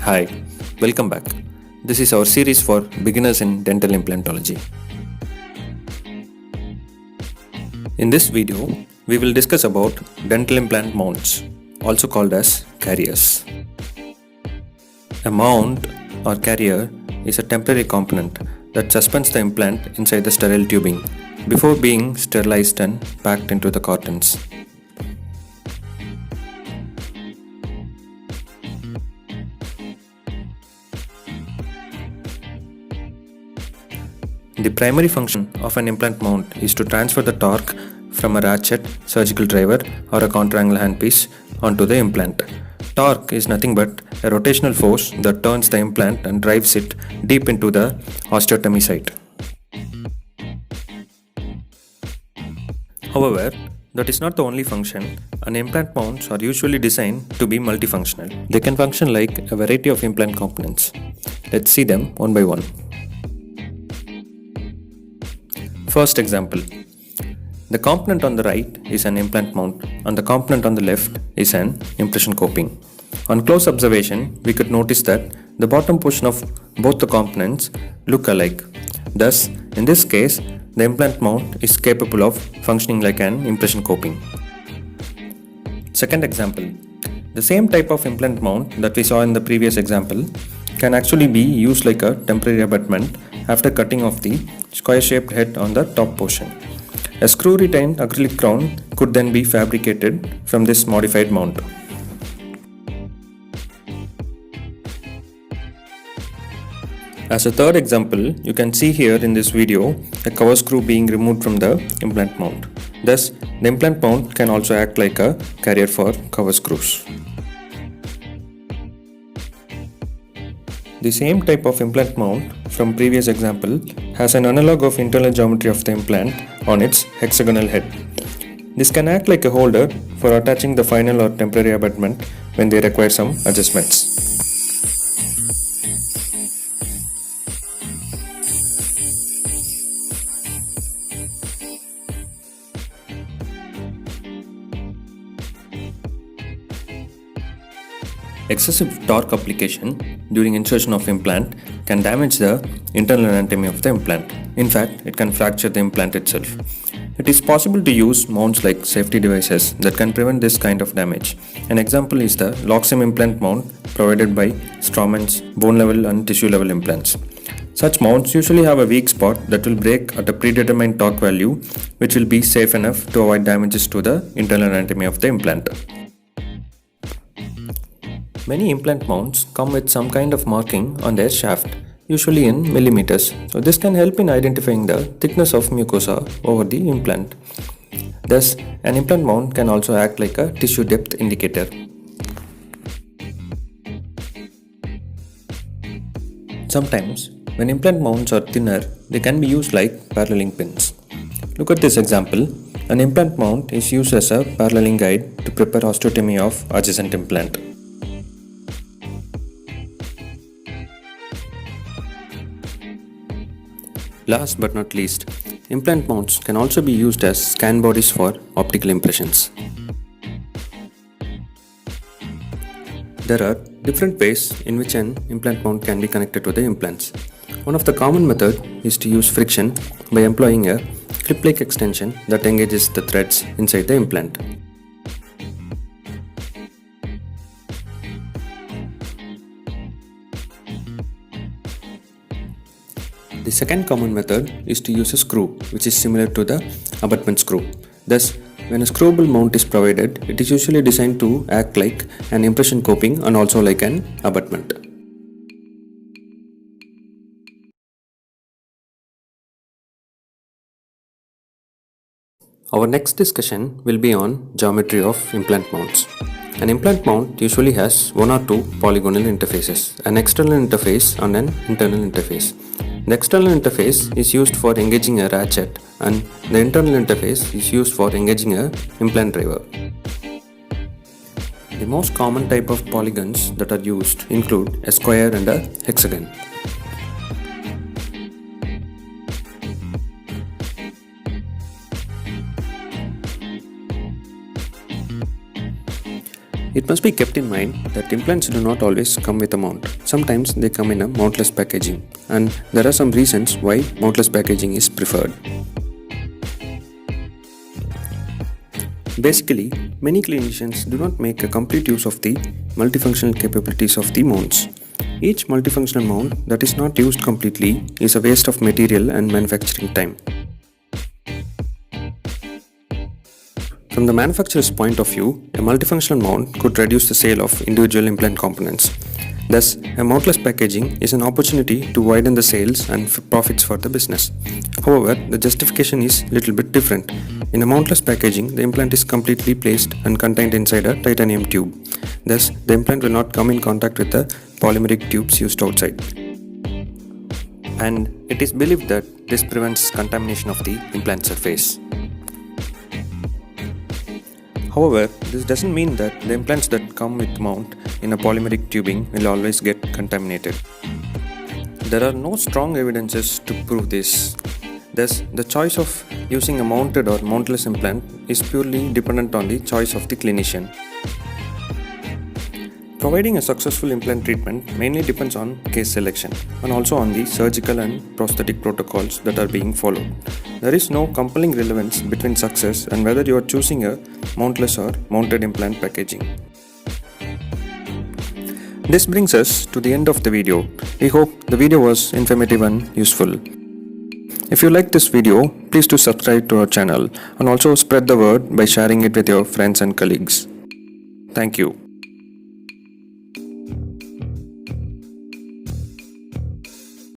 Hi, welcome back. This is our series for beginners in dental implantology. In this video, we will discuss about dental implant mounts, also called as carriers. A mount or carrier is a temporary component that suspends the implant inside the sterile tubing before being sterilized and packed into the cartons. The primary function of an implant mount is to transfer the torque from a ratchet, surgical driver, or a counterangle handpiece onto the implant. Torque is nothing but a rotational force that turns the implant and drives it deep into the osteotomy site. However, that is not the only function, and implant mounts are usually designed to be multifunctional. They can function like a variety of implant components. Let's see them one by one. First example. The component on the right is an implant mount and the component on the left is an impression coping. On close observation, we could notice that the bottom portion of both the components look alike. Thus, in this case, the implant mount is capable of functioning like an impression coping. Second example. The same type of implant mount that we saw in the previous example can actually be used like a temporary abutment after cutting off the square-shaped head on the top portion. A screw-retained acrylic crown could then be fabricated from this modified mount. As a third example, you can see here in this video a cover screw being removed from the implant mount. Thus, the implant mount can also act like a carrier for cover screws. The same type of implant mount from previous example has an analog of internal geometry of the implant on its hexagonal head. This can act like a holder for attaching the final or temporary abutment when they require some adjustments. Excessive torque application during insertion of implant can damage the internal anatomy of the implant. In fact, it can fracture the implant itself. It is possible to use mounts like safety devices that can prevent this kind of damage. An example is the Loxim implant mount provided by Straumann's bone level and tissue level implants. Such mounts usually have a weak spot that will break at a predetermined torque value, which will be safe enough to avoid damages to the internal anatomy of the implant. Many implant mounts come with some kind of marking on their shaft, usually in millimeters. So this can help in identifying the thickness of mucosa over the implant. Thus, an implant mount can also act like a tissue depth indicator. Sometimes, when implant mounts are thinner, they can be used like paralleling pins. Look at this example. An implant mount is used as a paralleling guide to prepare osteotomy of adjacent implant. Last but not least, implant mounts can also be used as scan bodies for optical impressions. There are different ways in which an implant mount can be connected to the implants. One of the common methods is to use friction by employing a clip-like extension that engages the threads inside the implant. The second common method is to use a screw, which is similar to the abutment screw. Thus, when a screwable mount is provided, it is usually designed to act like an impression coping and also like an abutment. Our next discussion will be on geometry of implant mounts. An implant mount usually has one or two polygonal interfaces, an external interface and an internal interface. The external interface is used for engaging a ratchet and the internal interface is used for engaging a implant driver. The most common type of polygons that are used include a square and a hexagon. It It must be kept in mind that implants do not always come with a mount. Sometimes they come in a mountless packaging, and there are some reasons why mountless packaging is preferred. Basically, many clinicians do not make a complete use of the multifunctional capabilities of the mounts. Each multifunctional mount that is not used completely is a waste of material and manufacturing time. From the manufacturer's point of view, a multifunctional mount could reduce the sale of individual implant components. Thus, a mountless packaging is an opportunity to widen the sales and profits for the business. However, the justification is a little bit different. In a mountless packaging, the implant is completely placed and contained inside a titanium tube. Thus, the implant will not come in contact with the polymeric tubes used outside. And it is believed that this prevents contamination of the implant surface. However, this doesn't mean that the implants that come with mount in a polymeric tubing will always get contaminated. There are no strong evidences to prove this. Thus, the choice of using a mounted or mountless implant is purely dependent on the choice of the clinician. Providing a successful implant treatment mainly depends on case selection and also on the surgical and prosthetic protocols that are being followed. There is no compelling relevance between success and whether you are choosing a mountless or mounted implant packaging. This brings us to the end of the video. We hope the video was informative and useful. If you like this video, please do subscribe to our channel and also spread the word by sharing it with your friends and colleagues. Thank you.